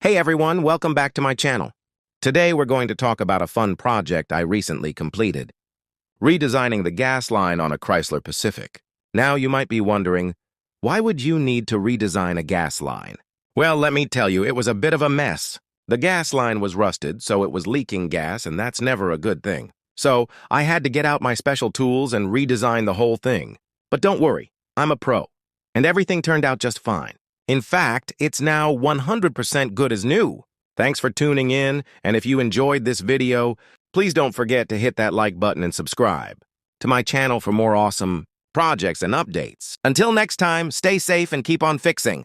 Hey everyone, welcome back to my channel. Today we're going to talk about a fun project I recently completed, redesigning the gas line on a Chrysler Pacific. Now you might be wondering, why would you need to redesign a gas line? Well, let me tell you, it was a bit of a mess. The gas line was rusted, so it was leaking gas, and that's never a good thing. So I had to get out my special tools and redesign the whole thing. But don't worry, I'm a pro, and everything turned out just fine. In fact, it's now 100% good as new. Thanks for tuning in, and if you enjoyed this video, please don't forget to hit that like button and subscribe to my channel for more awesome projects and updates. Until next time, stay safe and keep on fixing.